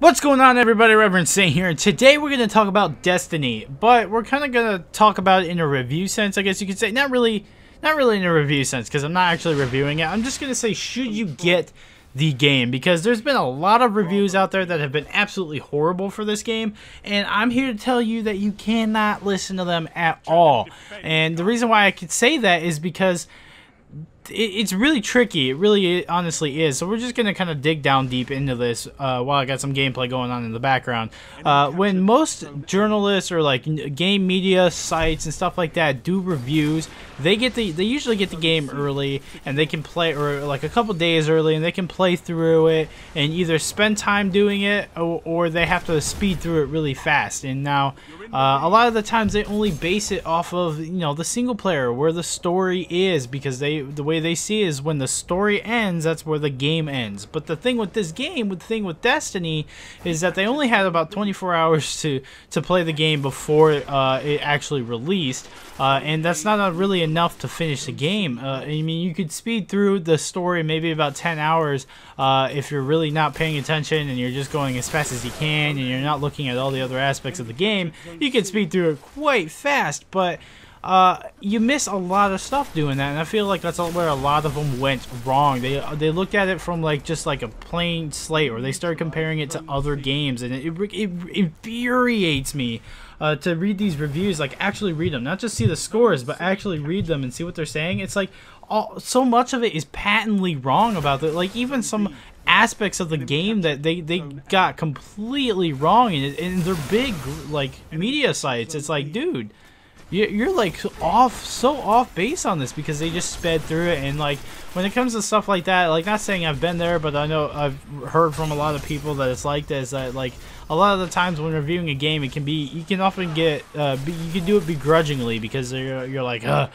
What's going on, everybody? Reverend Saint here, and today we're going to talk about Destiny, but we're kind of going to talk about it in a review sense, I guess you could say. Not really in a review sense, because I'm not actually reviewing it. I'm just going to say, should you get the game? Because there's been a lot of reviews out there that have been absolutely horrible for this game, and I'm here to tell you that you cannot listen to them at all. And the reason why I could say that is because it's really tricky. It really honestly is. So we're just going to kind of dig down deep into this while I got some gameplay going on in the background. When most journalists or like game media sites and stuff like that do reviews, they usually get the game early, and they can play, or like a couple days early, and they can play through it and either spend time doing it, or they have to speed through it really fast. And now a lot of the times they only base it off of, you know, the single player, where the story is, because the way they see is when the story ends, that's where the game ends. But the thing with this game, the thing with Destiny, is that they only had about 24 hours to play the game before it actually released, and that's not really enough to finish the game. I mean, you could speed through the story maybe about 10 hours if you're really not paying attention and you're just going as fast as you can and you're not looking at all the other aspects of the game. You can speed through it quite fast, but you miss a lot of stuff doing that, and I feel like that's where a lot of them went wrong. They looked at it from like just like a plain slate, or they started comparing it to other games, and it infuriates me to read these reviews. Like, actually read them, not just see the scores, but actually read them and see what they're saying. It's like so much of it is patently wrong about it. Like, even some aspects of the game that they got completely wrong, and they're big like media sites. It's like, dude, you're like so off base on this, because they just sped through it. And like, when it comes to stuff like that, like, not saying I've been there, but I know I've heard from a lot of people that it's like this, that like a lot of the times when reviewing a game, you can often get you can do it begrudgingly, because you're like, oh,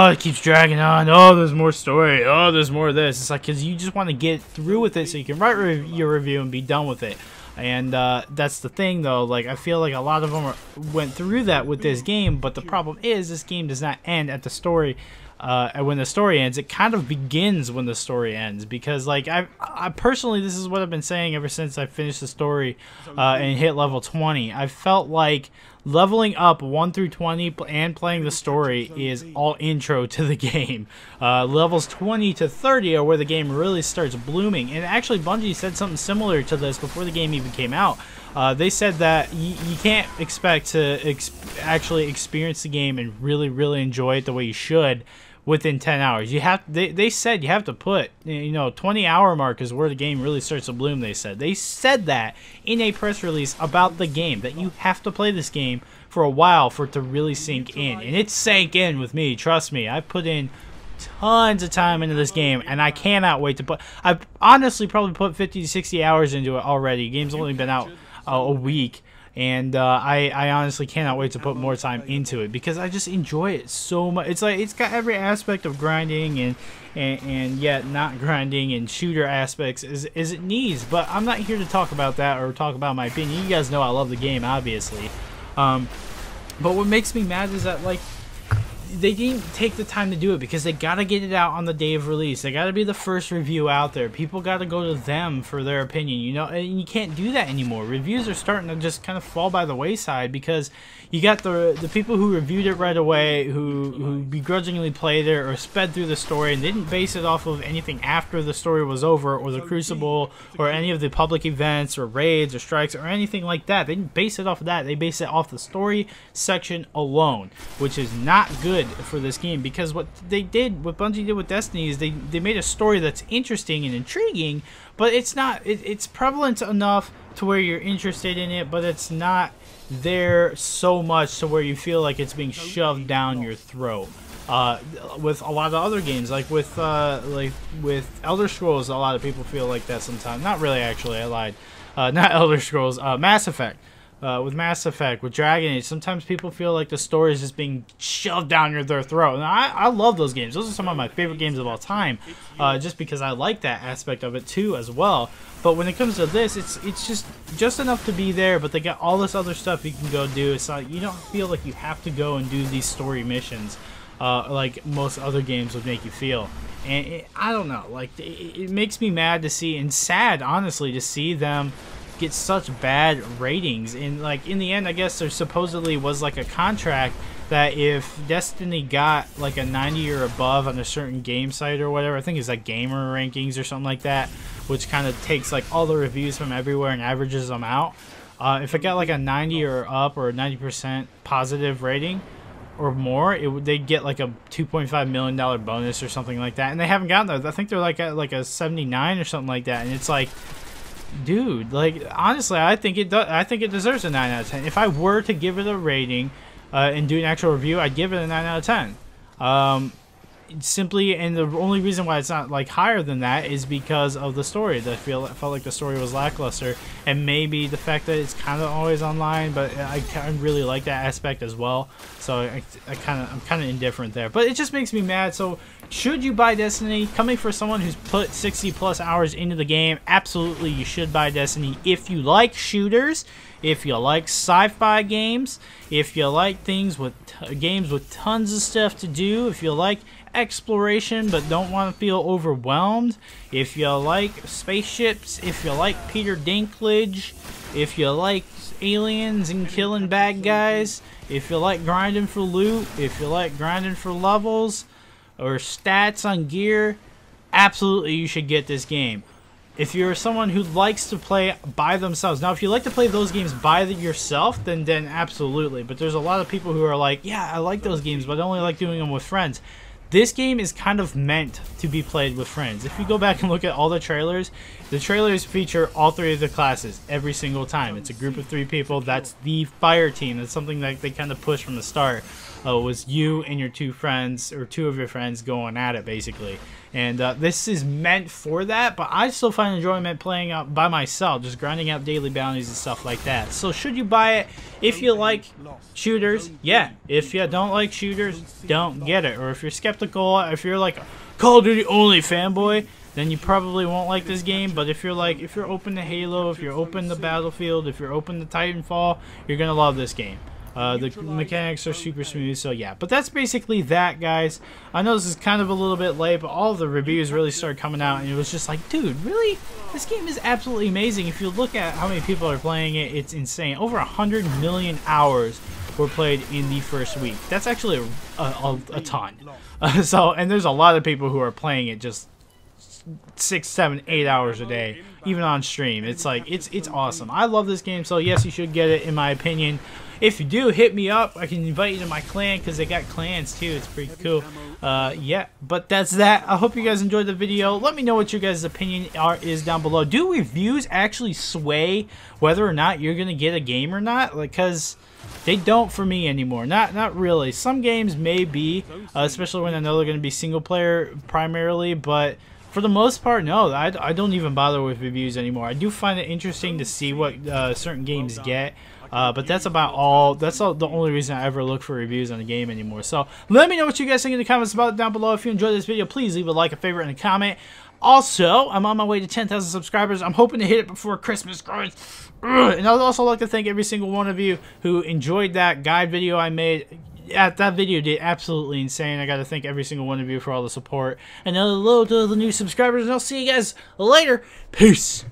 it keeps dragging on. Oh, there's more story. Oh, there's more of this. It's like, because you just want to get through with it so you can write your review and be done with it. And that's the thing, though. Like, I feel like a lot of them went through that with this game, but the problem is this game does not end at the story. When the story ends, it kind of begins when the story ends, because like I personally, this is what I've been saying ever since I finished the story and hit level 20. I felt like leveling up 1 through 20 and playing the story is all intro to the game. Levels 20 to 30 are where the game really starts blooming. And actually, Bungie said something similar to this before the game even came out. They said that you can't expect to actually experience the game and really enjoy it the way you should within 10 hours. They said you have to put, 20-hour mark is where the game really starts to bloom. They said that in a press release about the game, that you have to play this game for a while for it to really sink in. And it sank in with me, trust me. I put in tons of time into this game, and I cannot wait to put. I've honestly probably put 50 to 60 hours into it already. The game's only been out a week, and I honestly cannot wait to put more time into it, because I just enjoy it so much. It's like, it's got every aspect of grinding and yet not grinding, and shooter aspects as it needs. But I'm not here to talk about that or talk about my opinion. You guys know I love the game, obviously. But what makes me mad is that, like, they didn't take the time to do it, because they gotta get it out on the day of release. They gotta be the first review out there. People gotta go to them for their opinion, and you can't do that anymore. Reviews are starting to just kind of fall by the wayside, because you got the people who reviewed it right away, who begrudgingly played it or sped through the story and didn't base it off of anything after the story was over, or the Crucible, or any of the public events or raids or strikes or anything like that. They didn't base it off of that. They based it off the story section alone, which is not good for this game, because what Bungie did with Destiny is they made a story that's interesting and intriguing, but it's prevalent enough to where you're interested in it, but it's not there so much to where you feel like it's being shoved down your throat. With a lot of other games, like with Elder Scrolls, a lot of people feel like that sometimes. Not really, actually, I lied. Not Elder Scrolls, Mass Effect. With Mass Effect, with Dragon Age, sometimes people feel like the story is just being shoved down their throat. And I love those games. Those are some of my favorite games of all time, just because I like that aspect of it too as well. But when it comes to this, it's just enough to be there, but they got all this other stuff you can go do. It's not, you don't feel like you have to go and do these story missions like most other games would make you feel. And I don't know, like, it makes me mad to see, and sad, honestly, to see them get such bad ratings. And like in the end, I guess there supposedly was like a contract that if Destiny got like a 90 or above on a certain game site or whatever, I think it's like gamer rankings or something like that, which kind of takes like all the reviews from everywhere and averages them out. If it got like a 90 or up or a 90% positive rating or more, they'd get like a $2.5 million bonus or something like that. And they haven't gotten that. I think they're like at like a 79 or something like that. And it's like, dude, like honestly, I think it does. I think it deserves a 9 out of 10. If I were to give it a rating and do an actual review, I'd give it a 9 out of 10. Simply, and the only reason why it's not like higher than that is because of the story. I felt like the story was lackluster, and maybe the fact that it's kind of always online. But I really like that aspect as well. So I'm kind of indifferent there. But it just makes me mad. So should you buy Destiny? Coming for someone who's put 60+ hours into the game, absolutely you should buy Destiny if you like shooters. If you like sci-fi games, if you like things with games with tons of stuff to do, if you like exploration but don't want to feel overwhelmed, if you like spaceships, if you like Peter Dinklage, if you like aliens and killing bad guys, if you like grinding for loot, if you like grinding for levels or stats on gear, absolutely you should get this game. If you're someone who likes to play by themselves, now if you like to play those games by yourself, then absolutely. But there's a lot of people who are like, yeah, I like those games, but I only like doing them with friends. This game is kind of meant to be played with friends. If you go back and look at all the trailers feature all 3 of the classes every single time. It's a group of 3 people. That's the fire team. That's something that they kind of pushed from the start. Was you and your 2 friends, or 2 of your friends, going at it basically. And this is meant for that, but I still find enjoyment playing out by myself, just grinding out daily bounties and stuff like that. So should you buy it if you like shooters? Yeah. If you don't like shooters, don't get it. Or if you're skeptical, if you're like a Call of Duty only fanboy, then you probably won't like this game. But if you're open to Halo, if you're open to Battlefield, if you're open to Titanfall, you're gonna love this game. The mechanics are super smooth, so yeah. But that's basically that, guys. I know this is kind of a little bit late, but all of the reviews really started coming out, and it was just like, dude, really? This game is absolutely amazing. If you look at how many people are playing it, it's insane. Over 100 million hours were played in the first week. That's actually a ton. And there's a lot of people who are playing it just 6, 7, 8 hours a day, even on stream. It's like, it's awesome. I love this game, so yes, you should get it, in my opinion. If you do, hit me up. I can invite you to my clan, because they got clans too. It's pretty cool. Yeah, but that's that. I hope you guys enjoyed the video. Let me know what your guys' opinion is down below. Do reviews actually sway whether or not you're gonna get a game or not? Like, cause they don't for me anymore. Not really. Some games may be, especially when I know they're gonna be single player primarily, but for the most part, no. I don't even bother with reviews anymore. I do find it interesting to see what certain games get. But that's about all. That's the only reason I ever look for reviews on the game anymore. So let me know what you guys think in the comments about it down below. If you enjoyed this video, please leave a like, a favorite, and a comment. Also, I'm on my way to 10,000 subscribers. I'm hoping to hit it before Christmas, guys. And I'd also like to thank every single one of you who enjoyed that guide video I made. That video did absolutely insane. I got to thank every single one of you for all the support. And hello to the new subscribers, and I'll see you guys later. Peace.